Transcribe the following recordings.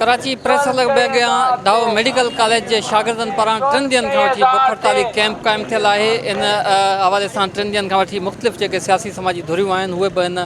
Karachi press club अॻियां Dow medical college जे शागिर्दनि पारां 3 ॾींहंनि खां वठी बुख हड़ताली कैंप क़ाइमु थियल आहे। इन हवाले सां 3 ॾींहंनि खां वठी मुख़्तलिफ़ जेके सियासी समाजी धुरियूं आहिनि उहे बि इन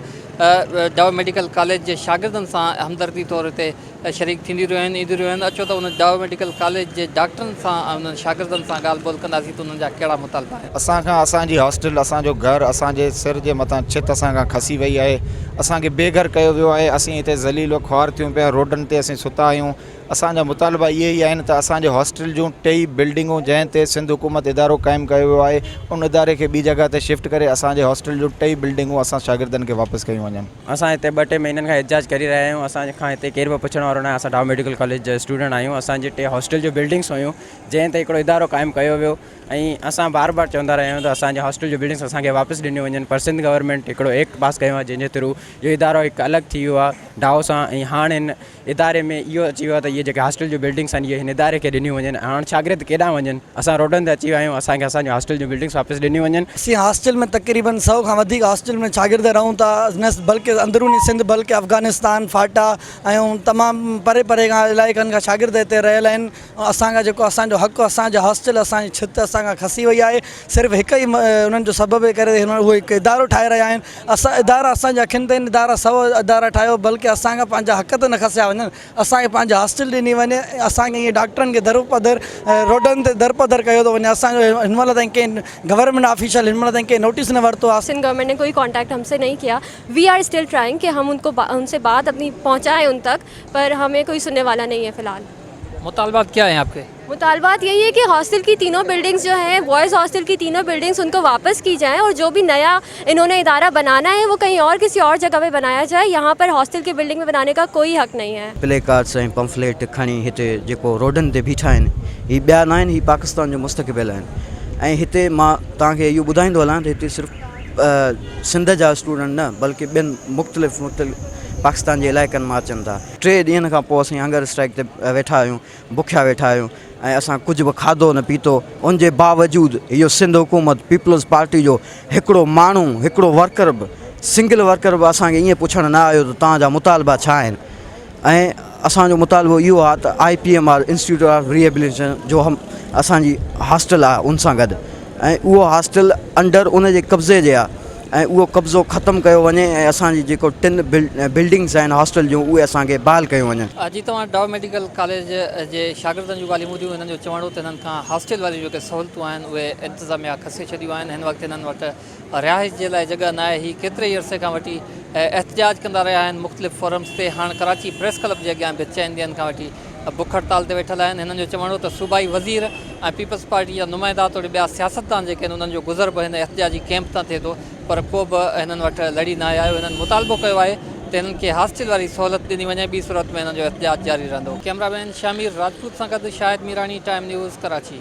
डाओ मेडिकल कॉलेज जे शागिर्दनि सां हमदर्दी तौर ते शरीक थींदी रहियूं आहिनि, ईंदियूं रहियूं आहिनि। अचो त उन डाओ मेडिकल कॉलेज जे डॉक्टरनि सां उन्हनि शागिर्दनि सां ॻाल्हि ॿोल कंदासीं त उन्हनि जा कहिड़ा मुतालबा आहिनि। असांखां असांजी हॉस्टल, असांजो घरु, असांजे सिर जे मथां छित असांखां खसी वई आहे। असांखे बेघर कयो वियो आहे। असीं हिते ज़लील ख़्वार थियूं पिया, रोडनि ते असीं सुता आहियूं। असांजा मुतालबा इहे ई आहिनि त असांजे हॉस्टल जूं 2 बिल्डिंगूं जंहिं ते सिंध हुकूमत इदारो क़ाइमु कयो वियो आहे उन इदारे खे ॿी जॻह ते शिफ्ट करे असांजे हॉस्टल जूं 2 बिल्डिंगूं असां शागिर्दनि खे वापसि कयूं वञनि। असां हिते 2-3 महीननि खां एहतिजाज करे रहिया आहियूं। असां खां हिते केर बि पुछण वारो न आहे। असां डाओ मेडिकल कॉलेज जा स्टूडेंट आहियूं। असांजे 2 हॉस्टल जूं बिल्डिंग्स हुयूं जंहिं ते हिकिड़ो इदारो क़ाइमु कयो वियो ऐं असां बार बार चवंदा रहिया आहियूं त असांजे हॉस्टल जूं बिल्डिंग्स असांखे वापसि ॾिनियूं वञनि। पर सिंध गवर्नमेंट हिकिड़ो एक्ट पास कयो आहे जंहिंजे थ्रू इहो इदारो हिकु अलॻि थी वियो आहे डाओ सां। ऐं हाणे हिन इदारे में इहो अची वियो आहे त इहे जेके हॉस्टल जूं बिल्डिंग्स आहिनि इहे हिन इदारे खे ॾिनियूं वञनि। हाणे शागिर्द केॾांहुं वञनि? असां रोडनि ते अची विया आहियूं। असांखे असांजो हॉस्टल जूं बिल्डिंग्स वापसि ॾिनियूं वञनि। असीं हॉस्टल में तक़रीबन 100 खां वधीक हॉस्टल में शागिर्द रहूं था, न बल्कि अंदरूनी सिंध बल्कि अफ़गानिस्तान, फाटा ऐं तमामु परे परे खां इलाइक़नि खां शागिर्द हिते रहियल आहिनि। असांखां जेको असांजो हक़ु, असांजा हॉस्टल, असांजी छित असांखां खसी वई आहे। सिर्फ़ु हिकु ई उन्हनि जो सबबु करे उहे हिकु इदारो ठाहे रहिया आहिनि। इदारा असांजे अखियुनि ते आहिनि। इदारा 100 इदारा ठाहियो, बल्कि असांखां पंहिंजा हक़ त न खसिया वञनि, असांखे पंहिंजा हॉस्टल ॾिनी वञे। असांखे ईअं डॉक्टरनि खे दरपदर रोडनि ते दरपदर कयो थो वञे। असांजो हिन महिल ताईं कंहिं गवर्नमेंट ऑफिशियल हिन महिल ताईं कंहिं नोटिस न वरितो आहे। सिंध गवर्नमेंट ने कोई कांटेक्ट हमसे नहीं किया। वी आर स्टिल ट्राइंग कि हम उनसे बात अपनी पहुँचाएँ उन तक, पर हमें कोई सुनने वाला नहीं है फ़िलहाल। मुतालबात क्या हैं आपके? मुतालबात यही है कि हॉस्टल की तीनों बिल्डिंग्स जो हैं, बॉयज़ हॉस्टल की तीनों बिल्डिंग्स उनको वापस की जाएँ और जो भी नया इन्होंने इदारा बनाना है वो कहीं और किसी और जगह पे बनाया जाए। यहाँ पर हॉस्टल की बिल्डिंग में बनाने का कोई हक़ नहीं है। प्ले कार्ड्स ऐं पंफलेट खणी हिते जेको रोडनि ते बीठा आहिनि ही ॿिया न आहिनि, ही पाकिस्तान जो मुस्तक़बिल आहिनि। ऐं हिते मां तव्हांखे इहो ॿुधाईंदो हलां त हिते सिर्फ़ु सिंध जा स्टूडेंट न बल्कि ॿियनि मुख़्तलिफ़ पाकिस्तान जे इलाइक़नि मां अचनि था। 3 ॾींहंनि खां पोइ असीं हंगर स्ट्राइक ते वेठा आहियूं, बुखिया वेठा आहियूं ऐं असां कुझु बि खाधो न पीतो। उन जे बावजूदि इहो सिंध हुकूमत पीपल्स पार्टी जो हिकिड़ो माण्हू, हिकिड़ो वर्कर बि, सिंगल वर्कर बि असांखे ईअं पुछणु न आयो त तव्हांजा मुतालबा छा आहिनि। ऐं असांजो मुतालबो इहो आहे त IPMR इंस्टीट्यूट ऑफ रिहेबिलिटेशन जो असांजी हॉस्टल आहे उन सां गॾु, ऐं उहो हॉस्टल अंडर उन जे कब्ज़े जे आहे ऐं उहो कब्ज़ो ख़तमु कयो वञे ऐं असांजी जेको 3 बिल्डिंग्स आहिनि हॉस्टल जूं उहे असांखे बहाल कयूं वञनि। अॼु तव्हां डाओ मेडिकल कॉलेज जे शागिर्दनि जूं ॻाल्हियूं ॿुधियूं। हिननि जो चवणो त हिननि खां हॉस्टल वारियूं जेके सहूलियतूं आहिनि उहे इंतिज़ामिया खसे छॾियूं आहिनि। हिन वक़्तु हिननि वटि रिहाइश जे लाइ जॻह न आहे। ही केतिरे ई अरसे खां वठी एहतिजाज कंदा रहिया आहिनि मुख़्तलिफ़ फोरम्स ते। हाणे कराची प्रेस क्लब जे अॻियां बि 4 ॾींहंनि खां वठी बुख हड़ताल ते वेठल आहिनि। हिननि जो चवणो त सूबाई वज़ीर ऐं पीपल्स पार्टी जा नुमाइंदा तोड़े ॿिया सियासतदान जेके आहिनि उन्हनि जो गुज़र बि हिन एहतिजाजी कैंप तां थिए थो, पर को बि हिननि वटि लड़ी न आया आहियो। हिननि मुतालबो कयो आहे त हिननि खे हॉस्टल वारी सहूलियत ॾिनी वञे, ॿी सूरत में हिननि जो एहतिजाज जारी रहंदो। कैमरामैन शामिर राजपूत सां गॾु शाहिद मीरानी, टाइम न्यूज़, कराची।